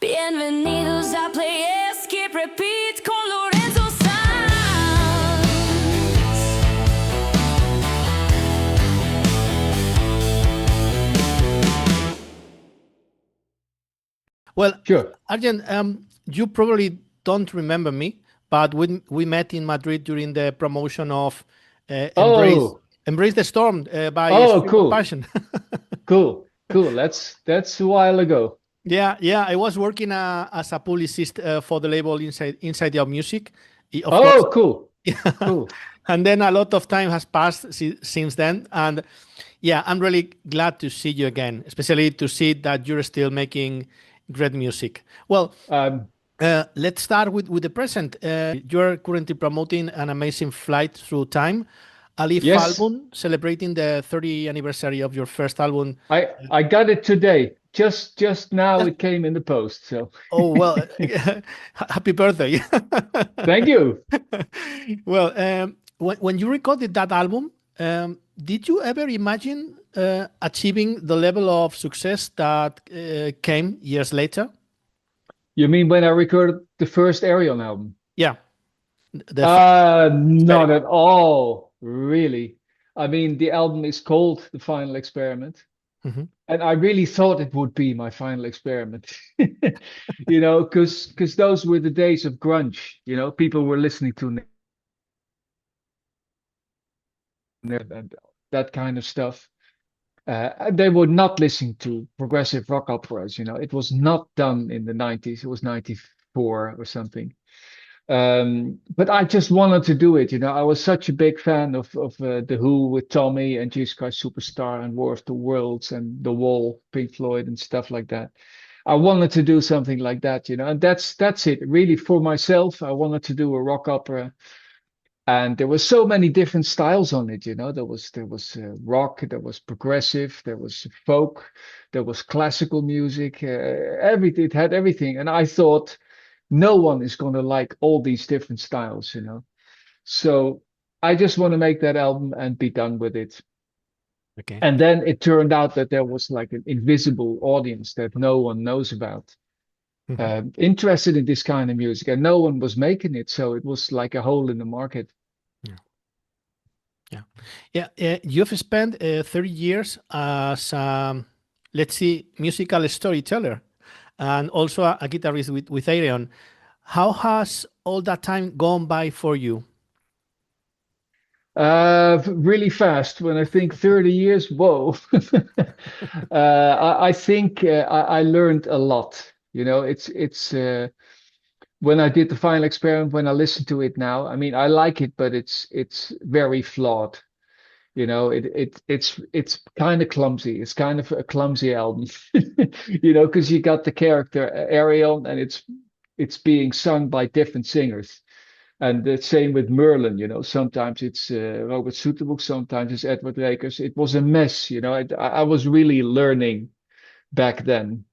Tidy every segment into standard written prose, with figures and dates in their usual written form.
Bienvenidos a Play Skip Repeat con Lorenzo Sanz. Well, Sure. Arjen, you probably don't remember me, but we met in Madrid during the promotion of Embrace the Storm by Stream of Cool. Passion. Cool. That's a while ago. Yeah. I was working as a publicist for the label Inside Out Music. Of course. Cool. Yeah. Cool. And then a lot of time has passed since then. And yeah, I'm really glad to see you again, especially to see that you're still making great music. Well, let's start with the present. You're currently promoting an amazing flight through time, a live album celebrating the 30th anniversary of your first album. I got it today. Just now it came in the post. So. Oh well, happy birthday! Thank you. Well, when you recorded that album, did you ever imagine achieving the level of success that came years later? You mean when I recorded the first Ayreon album? Yeah. Not at all, really. I mean, the album is called The Final Experiment. Mm-hmm. And I really thought it would be my final experiment, because those were the days of grunge. People were listening to and that kind of stuff. They were not listening to progressive rock operas. It was not done in the 90s. It was 94 or something. But I just wanted to do it. I was such a big fan of The Who with Tommy and Jesus Christ Superstar and War of the Worlds and The Wall, Pink Floyd and stuff like that. I wanted to do something like that, and that's it. Really, for myself, I wanted to do a rock opera, and there were so many different styles on it. There was rock, there was progressive, there was folk, there was classical music. Everything, it had everything, and I thought, no one is going to like all these different styles, So I just want to make that album and be done with it. Okay. And then it turned out that there was like an invisible audience that no one knows about, interested in this kind of music, and no one was making it. So it was like a hole in the market. Yeah. You've spent 30 years as, let's see, musical storyteller, and also a guitarist with Ayreon. How has all that time gone by for you? Really fast. When I think 30 years, whoa. I think I learned a lot. It's when I did The Final Experiment, when I listen to it now, I mean, I like it, but it's very flawed. It's kind of clumsy. It's kind of a clumsy album, because you got the character Ayreon, and it's being sung by different singers, and the same with Merlin. Sometimes it's Robert Soetemelk, sometimes it's Edward Rakers. It was a mess. I was really learning back then,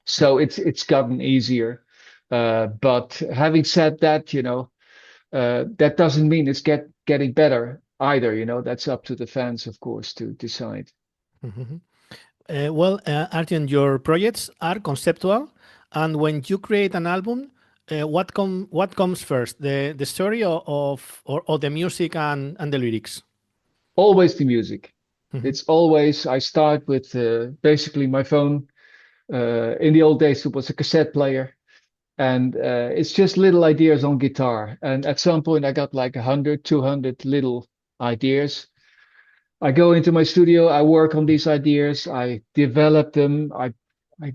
so it's gotten easier. But having said that, that doesn't mean it's getting better either. That's up to the fans, of course, to decide. Well, Arjen, your projects are conceptual, and when you create an album, what comes first, the story or the music and the lyrics? Always the music. It's always, I start with basically my phone. In the old days, it was a cassette player. And it's just little ideas on guitar. And at some point, I got like 100, 200 little ideas. I go into my studio, I work on these ideas, I develop them, I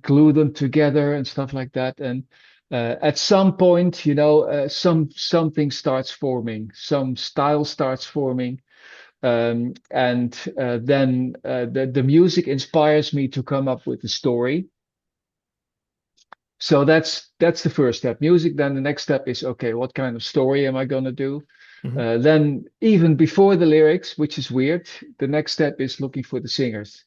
glue them together and stuff like that. And at some point, something starts forming, some style starts forming. And then the music inspires me to come up with a story. So that's the first step, music. Then the next step is, okay, what kind of story am I going to do? Then even before the lyrics, which is weird, the next step is looking for the singers.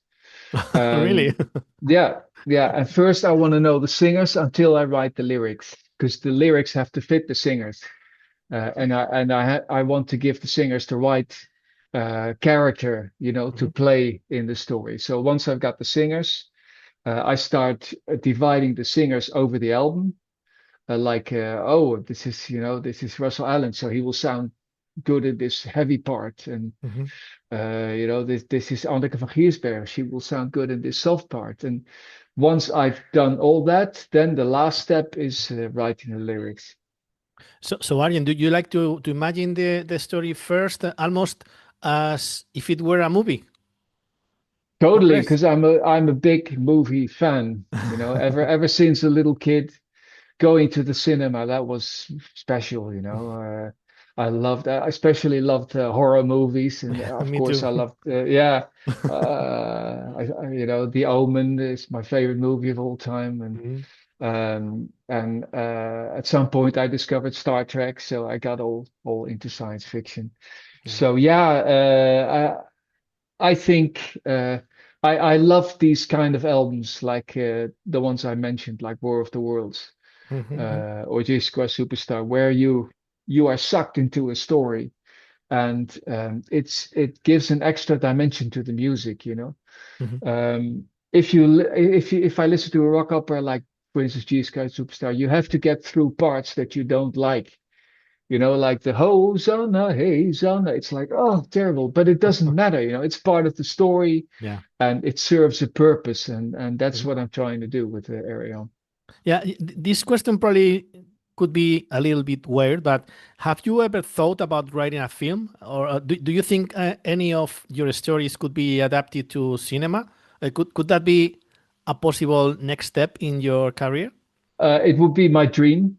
Really? Yeah. At first, I want to know the singers until I write the lyrics, because the lyrics have to fit the singers. And I want to give the singers the right character, to play in the story. So once I've got the singers, I start dividing the singers over the album. Oh, this is Russell Allen, so he will sound good in this heavy part, and Mhm. this is Anneke van Giersberg, she will sound good in this soft part. And once I've done all that, then the last step is writing the lyrics. So Arjen, do you like to imagine the story first, almost as if it were a movie, more or Totally, less? because I'm a big movie fan. Ever since a little kid, going to the cinema, that was special. I especially loved horror movies, and of Me course too. I loved, yeah, The Omen is my favorite movie of all time, Mhm. and at some point I discovered Star Trek, so I got all into science fiction. Yeah. So yeah, I think I love these kind of albums, like the ones I mentioned, like War of the Worlds Mhm. or J Square Superstar, where you are sucked into a story, and it gives an extra dimension to the music. Mhm. If I listen to a rock opera like, for instance, G Square Superstar, you have to get through parts that you don't like. Like the Hosanna, hey, Hosanna. It's like, oh, terrible, but it doesn't matter. It's part of the story, Yeah. and it serves a purpose, and that's Mhm. what I'm trying to do with the Ayreon. Yeah, this question probably could be a little bit weird, but have you ever thought about writing a film? Or do you think any of your stories could be adapted to cinema? Could that be a possible next step in your career? It would be my dream.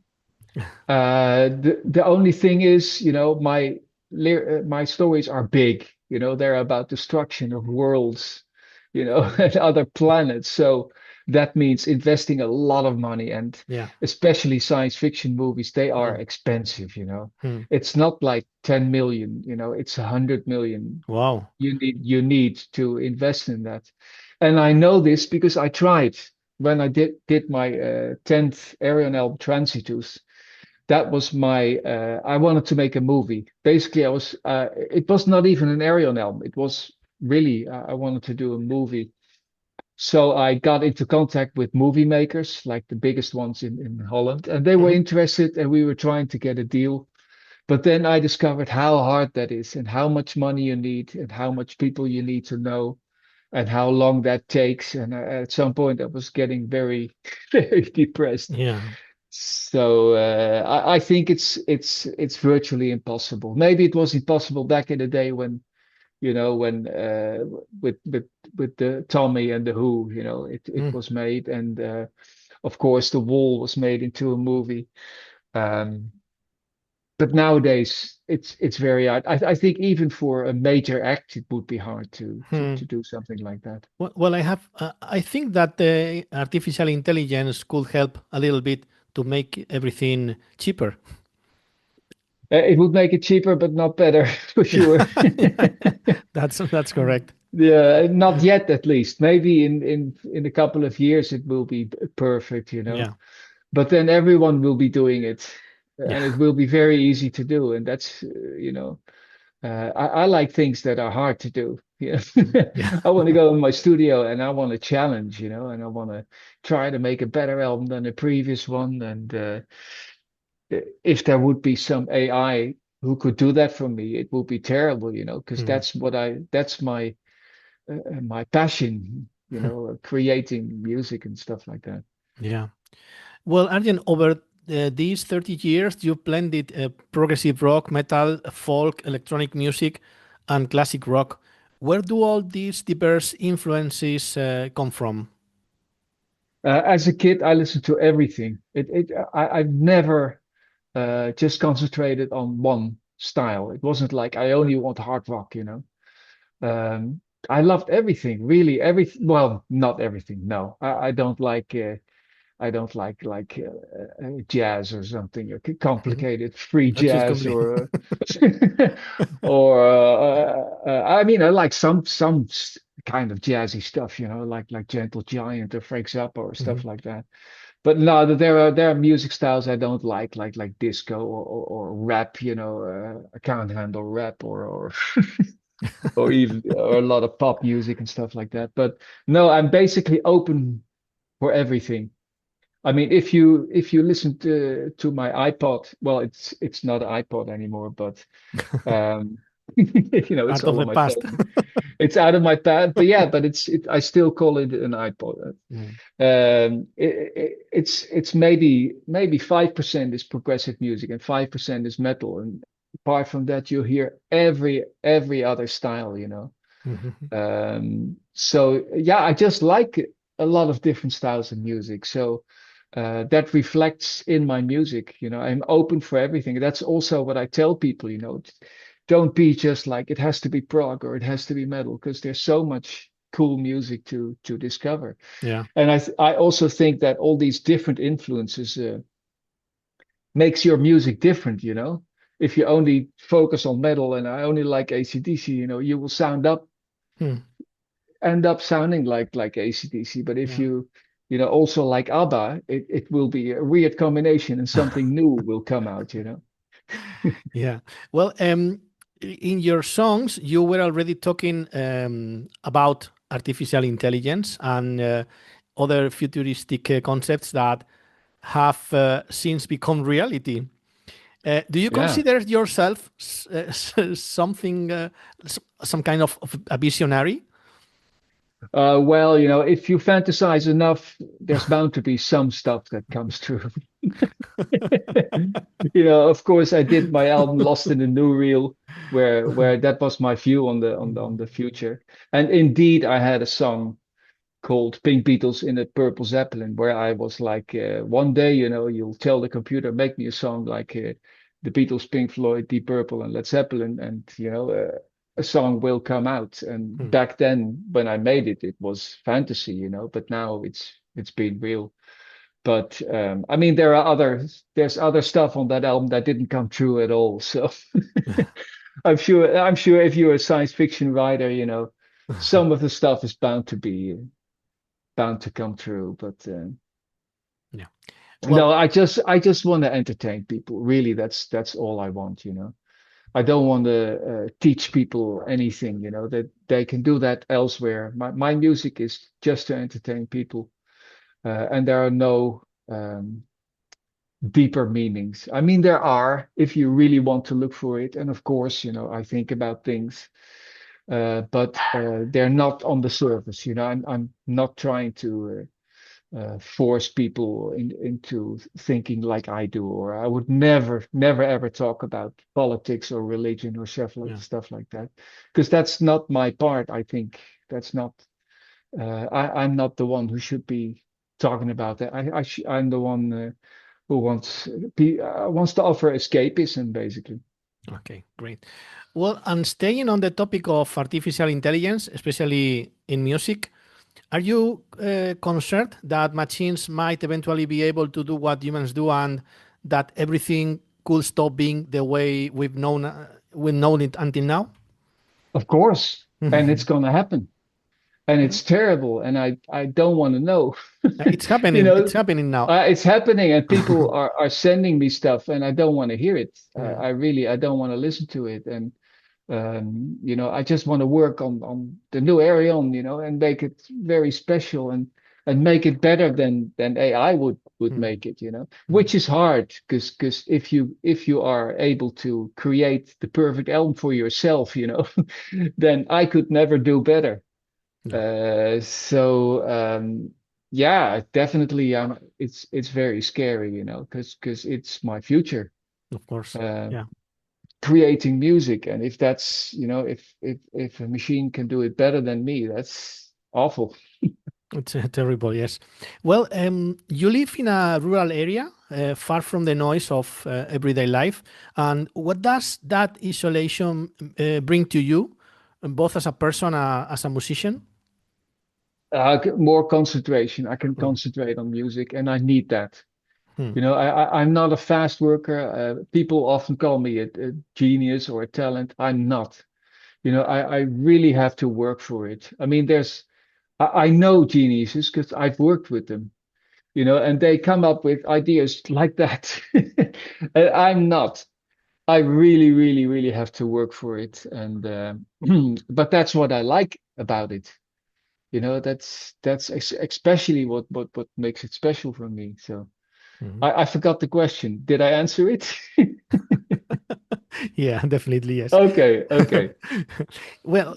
The only thing is, my stories are big. They're about destruction of worlds, and other planets. So that means investing a lot of money, and Yeah. especially science fiction movies, they are Hmm. expensive. Hmm. It's not like 10 million, it's 100 million Wow. you need to invest in that. And I know this because I tried when I did my 10th Arion album Transitus. That was my I wanted to make a movie. Basically, it was not even an Arion album. It was really I wanted to do a movie. So I got into contact with movie makers, like the biggest ones in Holland, and they were Hmm. interested, and we were trying to get a deal. But then I discovered how hard that is, and how much money you need, and how much people you need to know, and how long that takes. And at some point, I was getting very, very depressed. Yeah. So I think it's virtually impossible. Maybe it was impossible back in the day when with the Tommy and the Who, it Mm. was made, and of course the Wall was made into a movie. Um, but nowadays it's very hard. I think even for a major act, it would be hard to to Hmm. to do something like that. Well, I think that the artificial intelligence could help a little bit to make everything cheaper. It would make it cheaper, but not better for sure. Yeah, that's correct. Yeah, not yet at least. Maybe in a couple of years it will be perfect. Yeah, But then everyone will be doing it, yeah, and it will be very easy to do. And that's I like things that are hard to do. yeah. I want to go in my studio and I want to challenge, and I want to try to make a better album than the previous one. And if there would be some AI who could do that for me, it would be terrible, because Hmm. that's my passion, creating music and stuff like that. Yeah. Well, Arjen, over these 30 years, you blended progressive rock, metal, folk, electronic music, and classic rock. Where do all these diverse influences come from? As a kid, I listened to everything. I've never just concentrated on one style. It wasn't like I only want hard rock. I loved everything, really everything. Well, not everything. No, I don't like jazz or something Mhm. complicated free That's just jazz complete. or or I mean I like some kind of jazzy stuff, like Gentle Giant or Frank Zappa or stuff Mhm. like that. But no, there are music styles I don't like disco or rap. I can't handle rap or even or a lot of pop music and stuff like that. But no, I'm basically open for everything. I mean, if you listen to my iPod, well, it's not an iPod anymore, but um, it's Part of all on the my past. phone. It's out of my pad, but yeah, but I still call it an iPod. Mm. It's maybe 5% is progressive music and 5% is metal, and apart from that, you hear every other style, you know. Mhm. So yeah, I just like a lot of different styles of music. So that reflects in my music. You know, I'm open for everything. That's also what I tell people. You know, don't be just like it has to be prog or it has to be metal, because there's so much cool music to discover. Yeah. And I also think that all these different influences makes your music different. You know, if you only focus on metal and I only like AC/DC, you know, you will Hmm. end up sounding like AC/DC. But if Yeah. you know, also like ABBA, it will be a weird combination and something new will come out, you know. Yeah. Well, in your songs, you were already talking about artificial intelligence and other futuristic concepts that have since become reality. Do you Yeah. consider yourself something, some kind of a visionary? Well, you know, if you fantasize enough, there's bound to be some stuff that comes true. You know, of course, I did my album Lost in the New Reel, where that was my view on Mhm. the future. And indeed, I had a song called Pink Beatles in a Purple Zeppelin, where I was like, one day, you know, you'll tell the computer, make me a song like the Beatles, Pink Floyd, Deep Purple, and Led Zeppelin, and you know, a song will come out. And Hmm. back then, when I made it, it was fantasy, you know, but now it's been real. But I mean, there's other stuff on that album that didn't come true at all. So I'm sure if you're a science fiction writer, you know, some of the stuff is bound to come true. But Yeah. no, Well, I just want to entertain people. Really, that's all I want, you know. I don't want to teach people anything, you know, that they can do that elsewhere. My music is just to entertain people, and there are no deeper meanings. I mean, there are if you really want to look for it, and of course, you know, I think about things, but they're not on the surface. You know, I'm not trying to force people into thinking like I do, or I would never ever talk about politics or religion or yeah. stuff like that, because that's not my part. I think that's not. I'm not the one who should be talking about that. I'm the one who wants to offer escapism, basically. Okay, great. Well, and staying on the topic of artificial intelligence, especially in music, are you concerned that machines might eventually be able to do what humans do, and that everything could stop being the way we've known it until now? Of course, and it's gonna happen, and Yeah. it's terrible, and I don't want to know. It's You happening. It's know, happening now. it's happening, and people are sending me stuff, and I don't want to hear it. Yeah. I don't want to listen to it, and you know, I just want to work on the new Ayreon, you know, and make it very special and make it better than AI would Mm, make it, you know, mm, which is hard because if you are able to create the perfect album for yourself, you know, then I could never do better. yeah, So yeah, definitely, it's very scary, you know, because it's my future. of course. Uh, Yeah. Creating music, and if that's, you know, if a machine can do it better than me, that's awful. It's terrible, yes. Well, you live in a rural area, far from the noise of everyday life. And what does that isolation bring to you, both as a person, as a musician? More concentration. I can Mm, concentrate on music, and I need that. mm, You know, I'm not a fast worker. People often call me a genius or a talent. I'm not. You know, I really have to work for it. I mean, I know geniuses because I've worked with them, you know, and they come up with ideas like that. And I'm not. I really have to work for it. And but that's what I like about it. You know, that's especially what makes it special for me. So I forgot the question. Did I answer it? Yeah, definitely yes. Okay, okay. Well,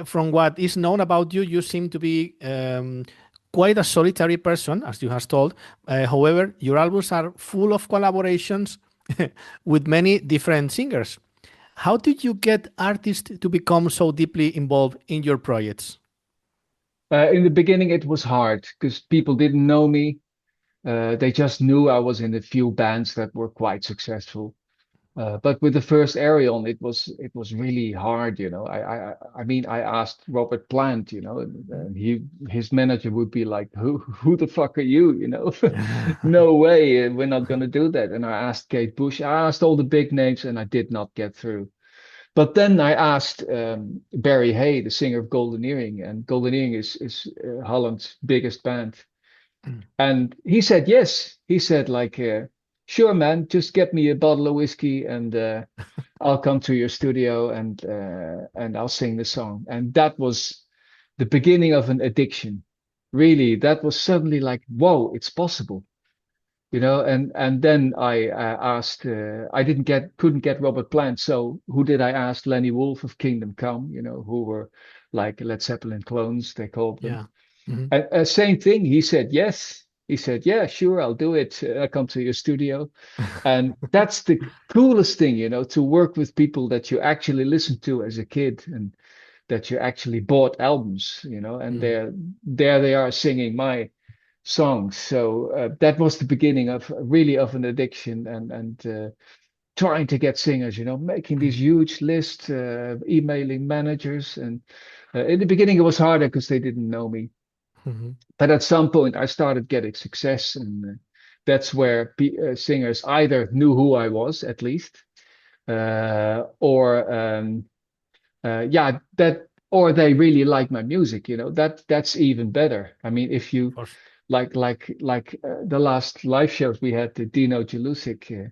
from what is known about you, you seem to be quite a solitary person, as you have told. However, your albums are full of collaborations with many different singers. How did you get artists to become so deeply involved in your projects? In the beginning, it was hard because people didn't know me. They just knew I was in a few bands that were quite successful. But with the first Ayreon, it was really hard, you know. I mean, I asked Robert Plant, you know, and his manager would be like, "Who the fuck are you?" You know, no way, we're not gonna do that. And I asked Kate Bush, I asked all the big names, and I did not get through. But then I asked Barry Hay, the singer of Golden Earring, and Golden Earring is Holland's biggest band. And he said yes. He said like, sure, man, just get me a bottle of whiskey and I'll come to your studio and I'll sing the song. And that was the beginning of an addiction. Really, that was suddenly like, whoa, it's possible. You know, and then I asked, I couldn't get Robert Plant, so who did I ask? Lenny Wolf of Kingdom Come, you know, who were like Led Zeppelin clones, they called them. Yeah. Mhm. Same thing. He said yes. He said, yeah, sure, I'll do it. I'll come to your studio. And that's the coolest thing, you know, to work with people that you actually listened to as a kid and that you actually bought albums, you know, and Mm. there they are singing my songs. So that was the beginning of really of an addiction and trying to get singers, you know, making these huge lists, emailing managers. And in the beginning, it was harder because they didn't know me. Mhm. But at some point, I started getting success, and that's where singers either knew who I was at least, or yeah, that or they really like my music. You know, that's even better. I mean, if Of you course. like the last live shows we had, the Dino Jelusic,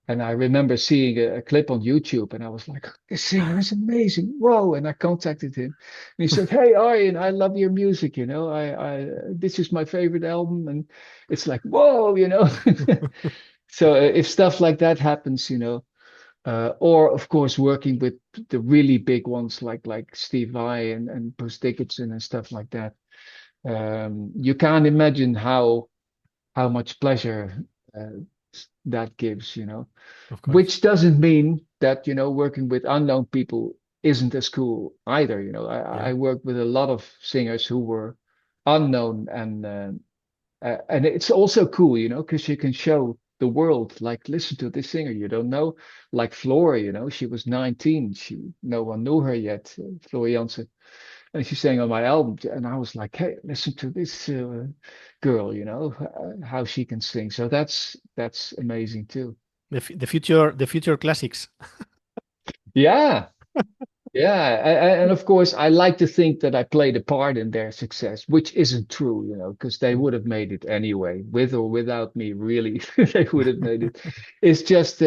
and I remember seeing a clip on YouTube and I was like, this singer is amazing. Whoa. And I contacted him and he said, hey, Arjen, I love your music. You know, this is my favorite album. And it's like, whoa, you know. So if stuff like that happens, you know, or of course, working with the really big ones like Steve Vai and Bruce Dickinson and stuff like that, you can't imagine how much pleasure uh, that gives, you know. Of course. Which doesn't mean that, you know, working with unknown people isn't as cool either. You know, Yeah. I worked with a lot of singers who were unknown and it's also cool, you know, because you can show the world, like, listen to this singer you don't know, like Flora, you know, she was 19, no one knew her yet, Flora Jansen, and she sang on my album, and I was like, hey, listen to this girl, you know, how she can sing. So that's amazing too. The future classics. Yeah. Yeah, and of course, I like to think that I played a part in their success, which isn't true, you know, because they would have made it anyway, with or without me, really, they would have made it. It's just,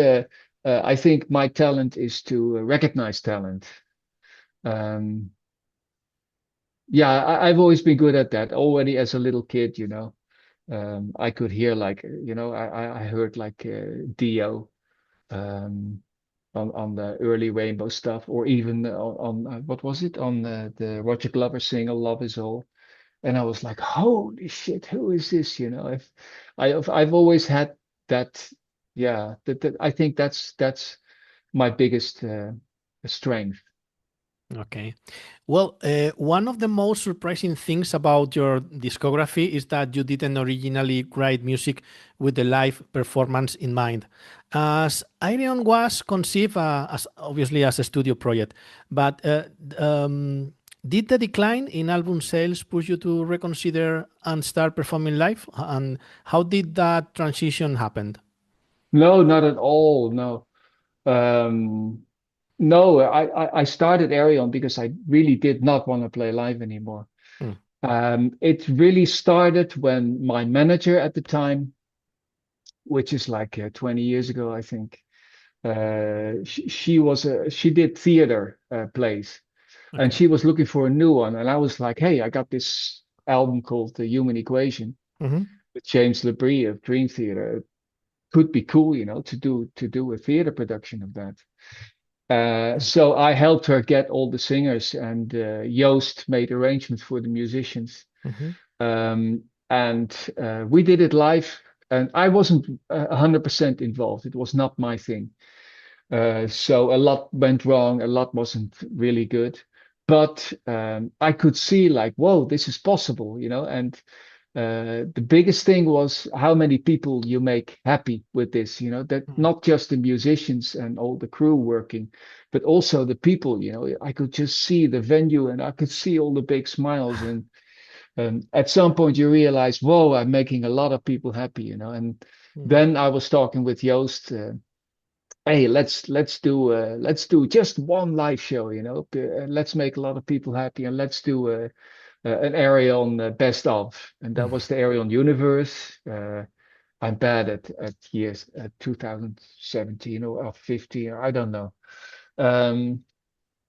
I think my talent is to recognize talent. Um, yeah, I've always been good at that. Already as a little kid, you know, I could hear like, you know, I heard like Dio. Um, on the early Rainbow stuff, or even on what was it on the Roger Glover single "Love Is All," and I was like, "Holy shit, who is this?" You know, I've always had that. Yeah, that I think that's my biggest strength. Okay. Well, one of the most surprising things about your discography is that you didn't originally write music with the live performance in mind. As Ayreon was conceived as obviously as a studio project, but did the decline in album sales push you to reconsider and start performing live? And how did that transition happen? No, not at all. No. Um, no, I started Arion because I really did not want to play live anymore. Hmm. It really started when my manager at the time, which is like 20 years ago, I think, she did theater plays. and Okay. she was looking for a new one. And I was like, hey, I got this album called The Human Equation Mm-hmm. with James Labrie of Dream Theater. It could be cool, to do a theater production of that. So I helped her get all the singers, and Joost made arrangements for the musicians. Mm-hmm. And we did it live, and I wasn't 100% involved. It was not my thing. So a lot went wrong, a lot wasn't really good. But I could see like, whoa, this is possible, and the biggest thing was how many people you make happy with this, that not just the musicians and all the crew working, but also the people, I could just see the venue and I could see all the big smiles. And at some point you realize, whoa, I'm making a lot of people happy, and Mm-hmm. then I was talking with Joost. Hey, let's do just one live show, let's make a lot of people happy, and let's do an Ayreon best of, and that was the Ayreon universe. I'm bad at years, at 2017 or 15, I don't know. Um,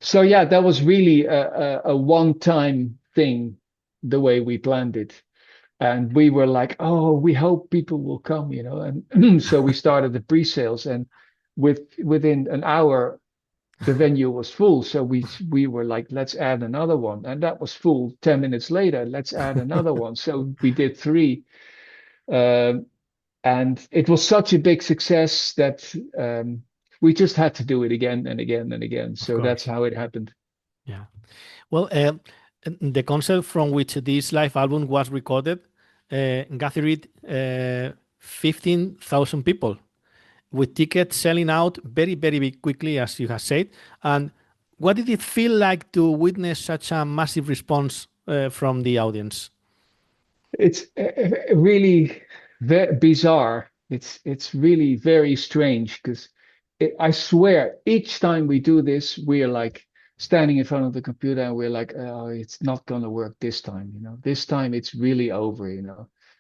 so yeah, that was really a one-time thing, the way we planned it. And we were like, oh, we hope people will come, And so we started the pre-sales, and within an hour, the venue was full. So we were like, let's add another one, and that was full. 10 minutes later, let's add another one. So we did three, um, and it was such a big success that we just had to do it again and again and again. Of So that's course. how it happened. Yeah. Well, the concert from which this live album was recorded gathered 15,000 people, with tickets selling out very, very big quickly, as you have said. And what did it feel like to witness such a massive response from the audience? It's really bizarre. It's really very strange because I swear each time we do this, we're like standing in front of the computer and we're like, oh, it's not gonna work this time. This time it's really over.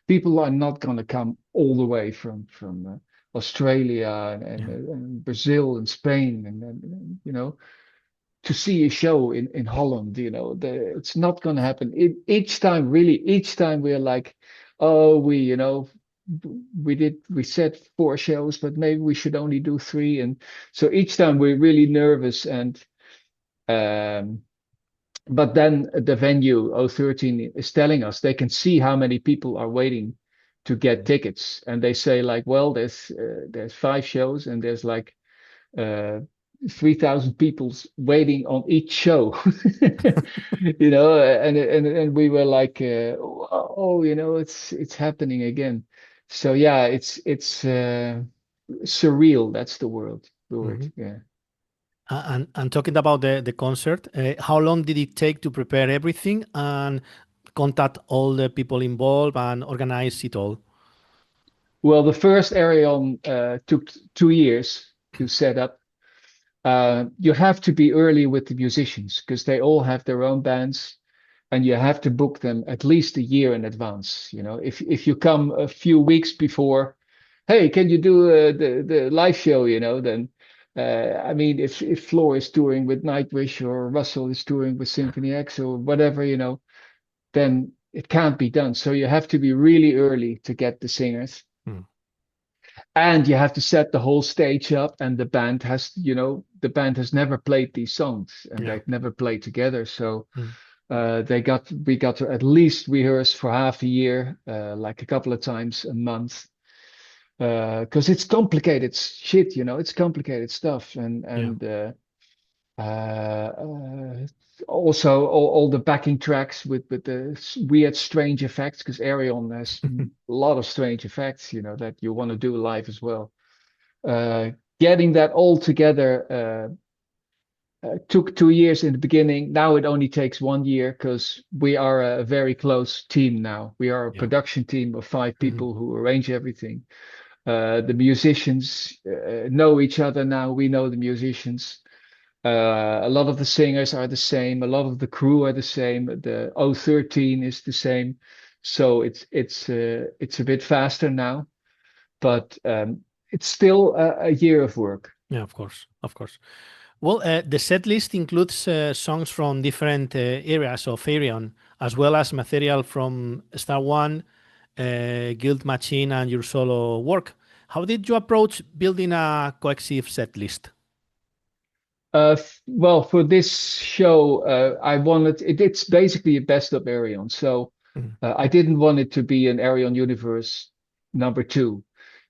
People are not gonna come all the way from Australia Yeah. and Brazil and Spain and to see a show in Holland, it's not going to happen. Each time, really, each time we're like, oh, we said four shows, but maybe we should only do three. And so each time we're really nervous. And um, but then the venue 013 is telling us they can see how many people are waiting to get tickets, and they say like, well, there's five shows, and there's like uh, 3,000 people waiting on each show, and we were like, oh, it's happening again. So yeah, it's surreal. That's the word. Mhm. Yeah. And talking about the concert, how long did it take to prepare everything and contact all the people involved and organize it all? Well, the first Arion took 2 years to set up. You have to be early with the musicians because they all have their own bands, and you have to book them at least a year in advance. If you come a few weeks before, hey, can you do the live show? Then I mean, if Floor is touring with Nightwish or Russell is touring with Symphony X or whatever, then it can't be done. So you have to be really early to get the singers. Hmm. And you have to set the whole stage up, and the band has never played these songs, and Yeah. they've never played together. So Hmm. we got to at least rehearse for half a year, like a couple of times a month, because it's complicated shit, it's complicated stuff, Yeah. and uh, uh, also all the backing tracks with the weird strange effects, because Ayreon has a lot of strange effects, that you want to do live as well. Uh, Getting that all together took 2 years in the beginning. Now it only takes 1 year because we are a very close team now. We are a Yeah. production team of five Mhm. people who arrange everything. The musicians know each other now. We know the musicians. A lot of the singers are the same. A lot of the crew are the same. The 013 is the same. So it's a bit faster now, but it's still a year of work. Yeah, of course, of course. Well, the set list includes songs from different areas of Ayreon, as well as material from Star One, Guild Machine, and your solo work. How did you approach building a cohesive set list? Well, for this show, I wanted it's basically a best of Arion. So Mhm. I didn't want it to be an Arion Universe #2,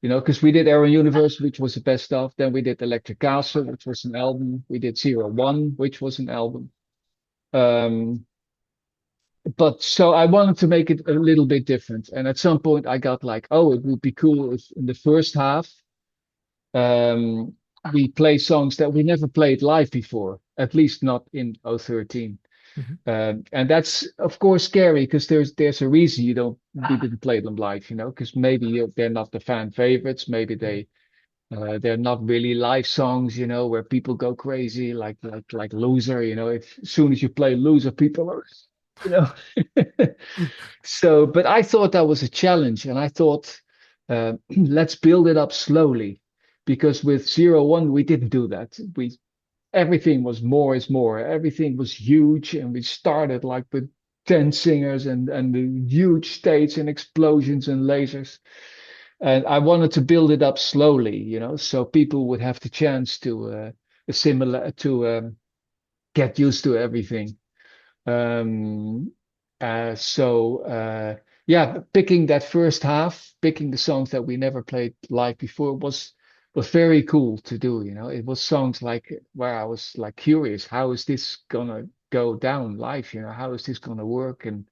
because we did Arion Universe, which was a best of. Then we did Electric Castle, which was an album. We did Zero One, which was an album. Um, but so I wanted to make it a little bit different. And at some point, I got like, oh, it would be cool if in the first half um, we play songs that we never played live before, at least not in 013. Mhm. And that's of course scary because there's a reason you didn't play them live, because maybe they're not the fan favorites, maybe they're not really live songs, where people go crazy like Loser, if as soon as you play Loser, people are, you know. So, but I thought that was a challenge, and I thought, let's build it up slowly, because with Zero One we didn't do that. We Everything was more is more. Everything was huge, and we started like with 10 singers and the huge stage and explosions and lasers. And I wanted to build it up slowly, so people would have the chance to assimilate to get used to everything. Um, so yeah, picking that first half, picking the songs that we never played live before was very cool to do. It was songs like where I was like curious, how is this gonna go down live? How is this gonna work? And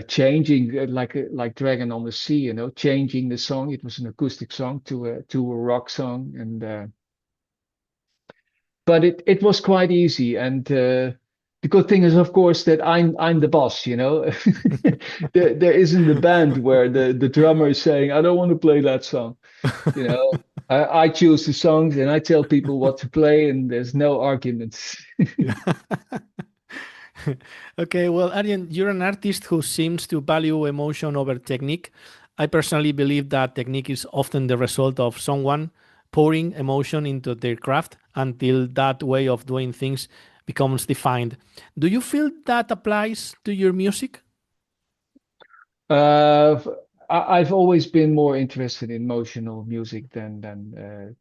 changing like Dragon on the Sea, changing the song. It was an acoustic song to a rock song, and but it was quite easy. And the good thing is, of course, that I'm the boss. There isn't a band where the drummer is saying, "I don't want to play that song." You know, I choose the songs and I tell people what to play, and there's no arguments. Yeah. Okay, well, Arjen, you're an artist who seems to value emotion over technique. I personally believe that technique is often the result of someone pouring emotion into their craft until that way of doing things becomes defined. Do you feel that applies to your music? Uh, I've always been more interested in emotional music than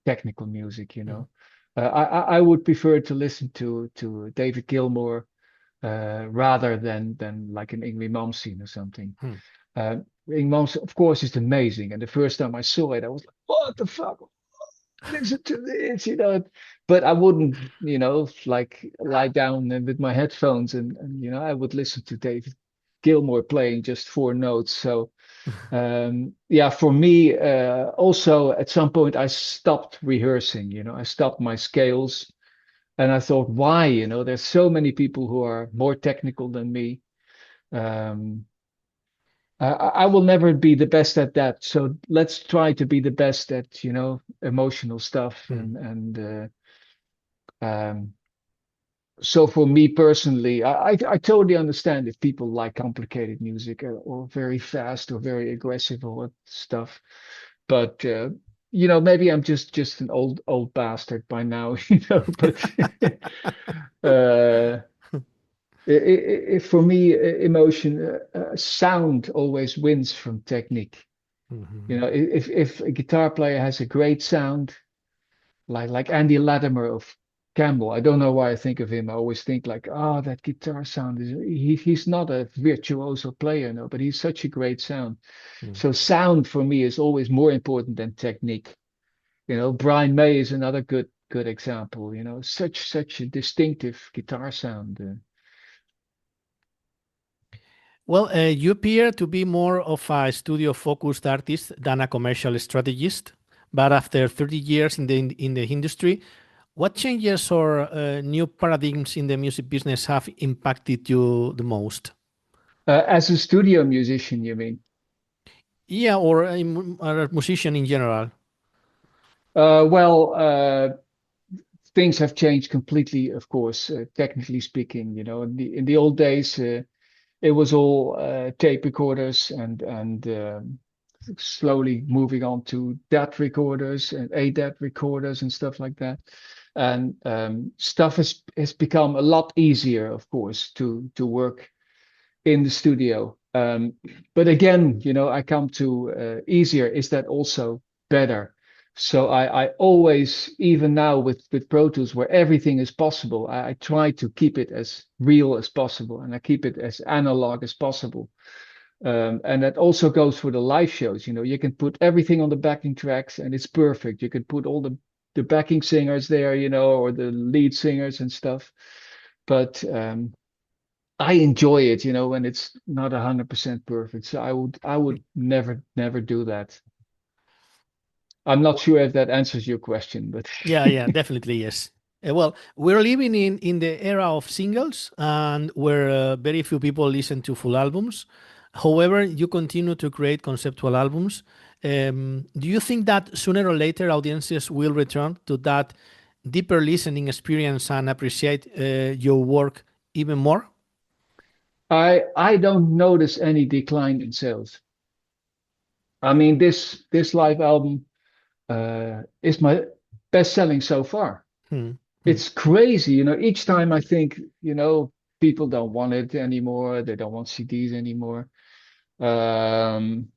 technical music. Mhm. I would prefer to listen to David Gilmour rather than like an Ingrid Malmsteen or something. Hmm. Ingrid Malmsteen, of course, is amazing, and the first time I saw it, I was like, "What the fuck? Listen to this," But I wouldn't, like lie down and with my headphones and I would listen to David Gilmour playing just four notes. So yeah, for me, also at some point I stopped rehearsing, I stopped my scales, and I thought, why? There's so many people who are more technical than me. Um, I will never be the best at that. So let's try to be the best at, emotional stuff. Hmm. Um, so for me personally, I totally understand if people like complicated music or very fast or very aggressive or what stuff. But maybe I'm just an old bastard by now, But uh, for me, emotion, sound always wins from technique. Mhm. If a guitar player has a great sound, like Andy Latimer of Campbell, I don't know why I think of him. I always think like, oh, that guitar sound is. He's not a virtuoso player, no, but he's such a great sound. Mhm. So sound for me is always more important than technique. Brian May is another good example. Such a distinctive guitar sound. Well, you appear to be more of a studio-focused artist than a commercial strategist. But after 30 years in the industry, what changes or new paradigms in the music business have impacted you the most? As a studio musician, you mean? Yeah, or a musician in general. Well, things have changed completely, of course, technically speaking. In the old days, it was all tape recorders and slowly moving on to DAT recorders and ADAT recorders and stuff like that. and stuff has become a lot easier, of course, to work in the studio. But again, I come to easier. Is that also better? So I always, even now with Pro Tools, where everything is possible, I try to keep it as real as possible, and I keep it as analog as possible. And that also goes for the live shows. You can put everything on the backing tracks, and it's perfect. You can put all the backing singers there, or the lead singers and stuff. But I enjoy it, when it's not 100% perfect. So I would never do that. I'm not sure if that answers your question, but Yeah, definitely yes. Well, we're living in the era of singles, and where very few people listen to full albums. However, you continue to create conceptual albums. Do you think that sooner or later audiences will return to that deeper listening experience and appreciate your work even more? I don't notice any decline in sales. I mean, this live album is my best selling so far. Hmm. It's crazy, each time I think, people don't want it anymore. They don't want CDs anymore. Um,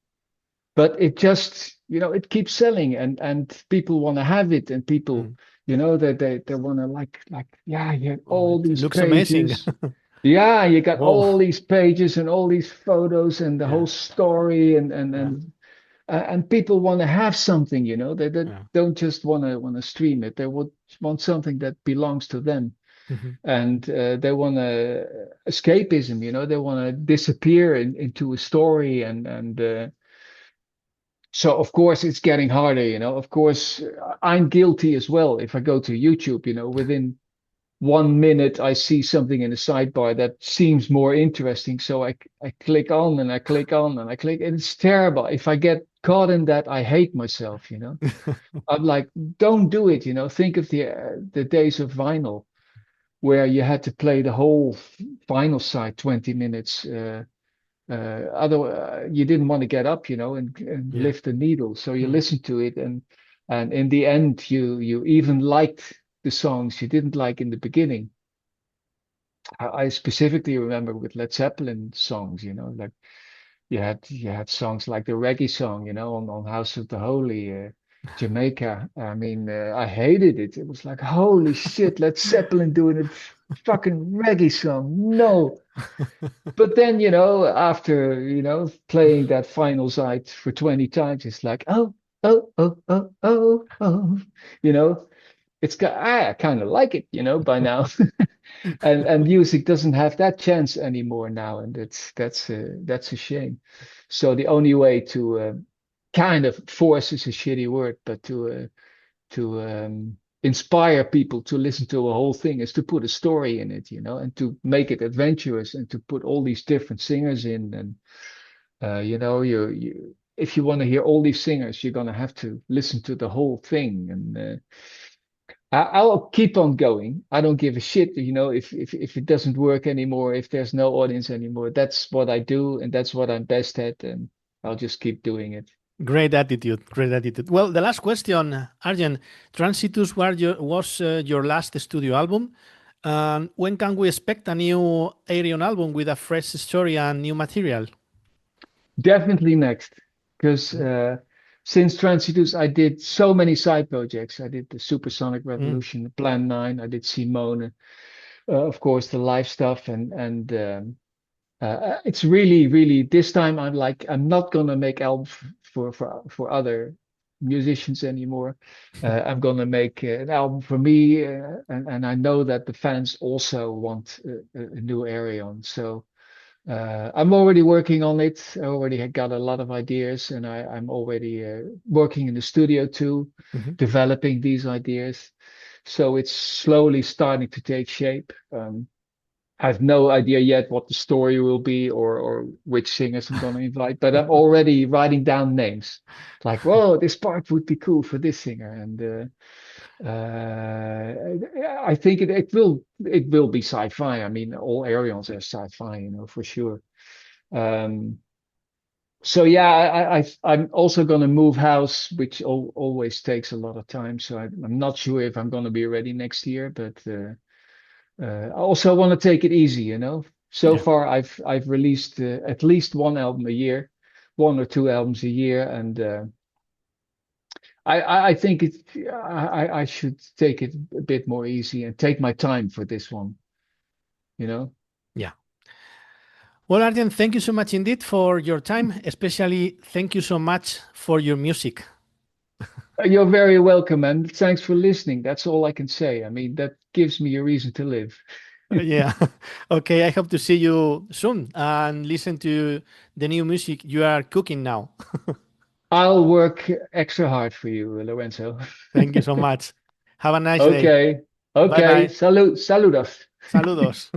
but it just, it keeps selling, and people want to have it, and people, Hmm. they want to like, yeah, you have Oh, all it these looks amazing. pages. Yeah, you got Wow. all these pages and all these photos and the Yeah, whole story, yeah, and people want to have something, they yeah. don't just want to stream it. They would want something that belongs to them, Mhm. and they want to escapism, they want to disappear into a story, and so of course it's getting harder, of course I'm guilty as well. If I go to YouTube, within 1 minute I see something in the sidebar that seems more interesting, so I click on and I click on and I click, and it's terrible. If I get caught in that, I hate myself. I'm like, don't do it. Think of the days of vinyl, where you had to play the whole vinyl side 20 minutes. Other You didn't want to get up, and Yeah. lift the needle, so you Hmm. listened to it, and in the end, you even liked the songs you didn't like in the beginning. I specifically remember with Led Zeppelin songs, like you had songs like the reggae song, on House of the Holy, Jamaica. I mean, I hated it. It was like, holy shit, Led Zeppelin doing a fucking reggae song. No. But then, after, playing that final side for 20 times, it's like, oh, oh, oh, oh, oh, oh, you know, I kind of like it, by now. And music doesn't have that chance anymore now, and that's a shame. So the only way to kind of force is a shitty word, but to inspire people to listen to a whole thing is to put a story in it, and to make it adventurous, and to put all these different singers in, and you if you want to hear all these singers, you're gonna have to listen to the whole thing, and I'll keep on going. I don't give a shit, if it doesn't work anymore, if there's no audience anymore. That's what I do, and that's what I'm best at, and I'll just keep doing it. Great attitude. Great attitude. Well, the last question, Arjen. Transitus was your last studio album. And when can we expect a new Ayreon album with a fresh story and new material? Definitely next, because since Transitus, I did so many side projects. I did the Supersonic Mm. Revolution, the Plan 9. I did Simone, of course, the live stuff, and it's really, really, this time I'm like, I'm not gonna make albums for other musicians anymore. I'm gonna make an album for me, and I know that the fans also want a new Ayreon. So I'm already working on it. I already had got a lot of ideas, and I'm already working in the studio too, Mhm. developing these ideas. So it's slowly starting to take shape. I have no idea yet what the story will be, or which singers I'm going to invite, but I'm already writing down names. Like, whoa, this part would be cool for this singer, and I think it will be sci-fi. I mean, all Arions are sci-fi, for sure. Um, So yeah, I'm also going to move house, which always takes a lot of time. So I'm not sure if I'm going to be ready next year, but I also want to take it easy, you know. So Yeah. far, I've released at least one album a year, one or two albums a year, and I think I should take it a bit more easy and take my time for this one, you know. Yeah. Well, Arjen, thank you so much indeed for your time. Especially, thank you so much for your music. You're very welcome, and thanks for listening. That's all I can say. I mean, that gives me a reason to live. Yeah. Okay. I hope to see you soon and listen to the new music you are cooking now. I'll work extra hard for you, Lorenzo. Thank you so much. Have a nice day. Okay. Bye Okay. bye. Saludos. Saludos.